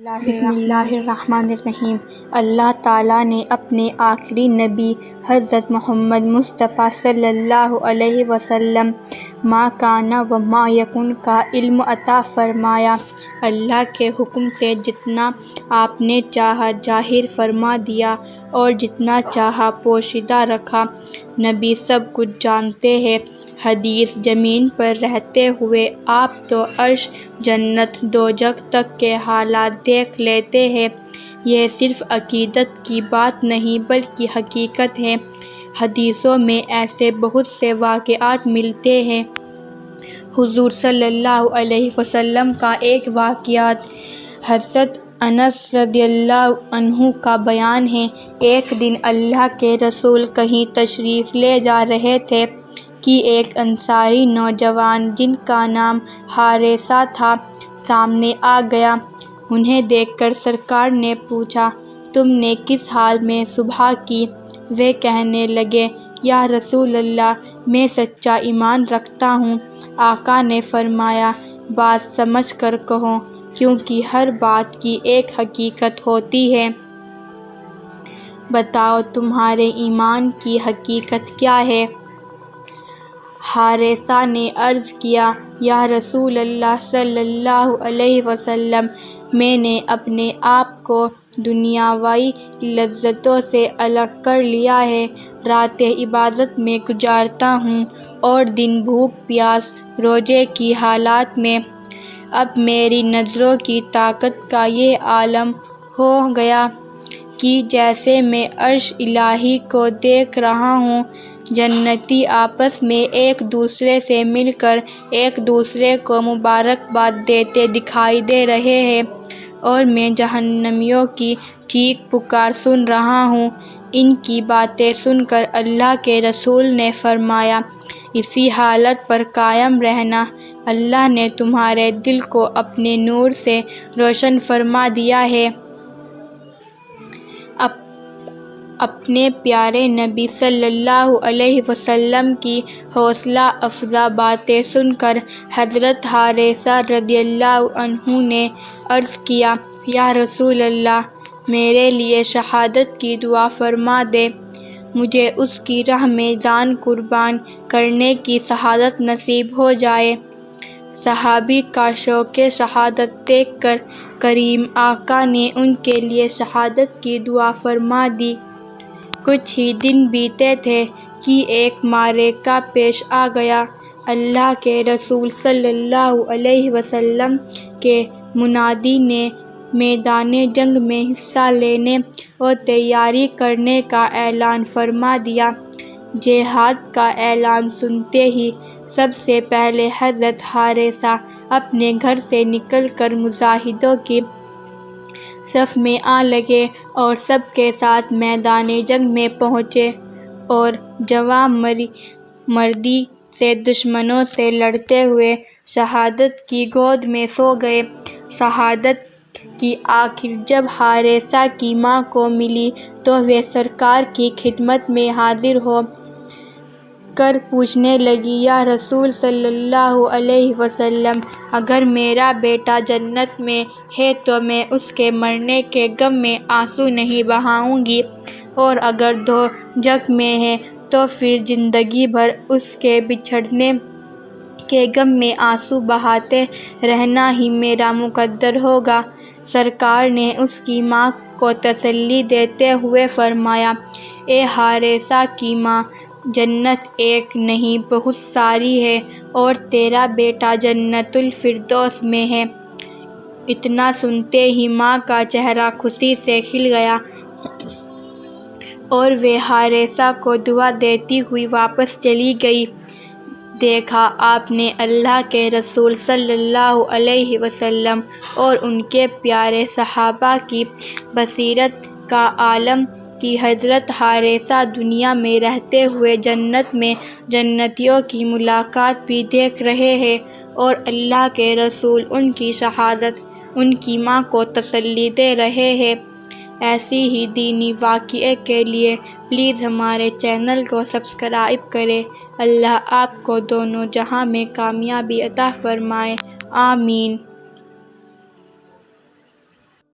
بسم اللہ الرحمن الرحیم۔ اللہ تعالیٰ نے اپنے آخری نبی حضرت محمد مصطفیٰ صلی اللہ علیہ وسلم ما کان و ما یکون کا علم عطا فرمایا۔ اللہ کے حکم سے جتنا آپ نے چاہا ظاہر فرما دیا اور جتنا چاہا پوشیدہ رکھا۔ نبی سب کچھ جانتے ہیں۔ حدیث: زمین پر رہتے ہوئے آپ تو عرش، جنت، دوزخ تک کے حالات دیکھ لیتے ہیں۔ یہ صرف عقیدت کی بات نہیں بلکہ حقیقت ہے۔ حدیثوں میں ایسے بہت سے واقعات ملتے ہیں۔ حضور صلی اللہ علیہ وسلم کا ایک واقعہ حضرت انس رضی اللہ عنہ کا بیان ہے۔ ایک دن اللہ کے رسول کہیں تشریف لے جا رہے تھے کہ ایک انصاری نوجوان جن کا نام حارثہ تھا سامنے آ گیا۔ انہیں دیکھ کر سرکار نے پوچھا، تم نے کس حال میں صبح کی؟ وہ کہنے لگے، یا رسول اللہ، میں سچا ایمان رکھتا ہوں۔ آقا نے فرمایا، بات سمجھ کر کہو، کیونکہ ہر بات کی ایک حقیقت ہوتی ہے۔ بتاؤ تمہارے ایمان کی حقیقت کیا ہے؟ حارثہ نے عرض کیا، یا رسول اللہ صلی اللہ علیہ وسلم، میں نے اپنے آپ کو دنیاوی لذتوں سے الگ کر لیا ہے۔ راتیں عبادت میں گزارتا ہوں اور دن بھوک پیاس روزے کی حالت میں۔ اب میری نظروں کی طاقت کا یہ عالم ہو گیا کہ جیسے میں عرش الہی کو دیکھ رہا ہوں۔ جنتی آپس میں ایک دوسرے سے مل کر ایک دوسرے کو مبارکباد دیتے دکھائی دے رہے ہیں اور میں جہنمیوں کی چیخ پکار سن رہا ہوں۔ ان کی باتیں سن کر اللہ کے رسول نے فرمایا، اسی حالت پر قائم رہنا۔ اللہ نے تمہارے دل کو اپنے نور سے روشن فرما دیا ہے۔ اپنے پیارے نبی صلی اللہ علیہ وسلم کی حوصلہ افزا باتیں سن کر حضرت حارثہ رضی اللہ عنہ نے عرض کیا، یا رسول اللہ، میرے لیے شہادت کی دعا فرما دیں۔ مجھے اس کی راہ میں جان قربان کرنے کی سعادت نصیب ہو جائے۔ صحابی کا شوق شہادت دیکھ کر کریم آقا نے ان کے لیے شہادت کی دعا فرما دی۔ کچھ ہی دن بیتے تھے کہ ایک معرکہ پیش آ گیا۔ اللہ کے رسول صلی اللہ علیہ وسلم کے منادی نے میدان جنگ میں حصہ لینے اور تیاری کرنے کا اعلان فرما دیا۔ جہاد کا اعلان سنتے ہی سب سے پہلے حضرت حارثہ اپنے گھر سے نکل کر مجاہدوں کی صف میں آ لگے اور سب کے ساتھ میدان جنگ میں پہنچے اور جواں مردی سے دشمنوں سے لڑتے ہوئے شہادت کی گود میں سو گئے۔ شہادت کی آخر جب حارثہ کی ماں کو ملی تو وہ سرکار کی خدمت میں حاضر ہو کر پوچھنے لگی، یا رسول صلی اللہ علیہ وسلم، اگر میرا بیٹا جنت میں ہے تو میں اس کے مرنے کے غم میں آنسو نہیں بہاؤں گی، اور اگر دوزخ میں ہے تو پھر زندگی بھر اس کے بچھڑنے کے غم میں آنسو بہاتے رہنا ہی میرا مقدر ہوگا۔ سرکار نے اس کی ماں کو تسلی دیتے ہوئے فرمایا، اے حارثہ کی ماں، جنت ایک نہیں بہت ساری ہے اور تیرا بیٹا جنت الفردوس میں ہے۔ اتنا سنتے ہی ماں کا چہرہ خوشی سے کھل گیا اور وہ حارثہ کو دعا دیتی ہوئی واپس چلی گئی۔ دیکھا آپ نے اللہ کے رسول صلی اللہ علیہ وسلم اور ان کے پیارے صحابہ کی بصیرت کا عالم کہ حضرت حارثہ دنیا میں رہتے ہوئے جنت میں جنتیوں کی ملاقات بھی دیکھ رہے ہیں، اور اللہ کے رسول ان کی شہادت ان کی ماں کو تسلی دے رہے ہیں۔ ایسی ہی دینی واقعے کے لیے پلیز ہمارے چینل کو سبسکرائب کریں۔ اللہ آپ کو دونوں جہاں میں کامیابی عطا فرمائے، آمین۔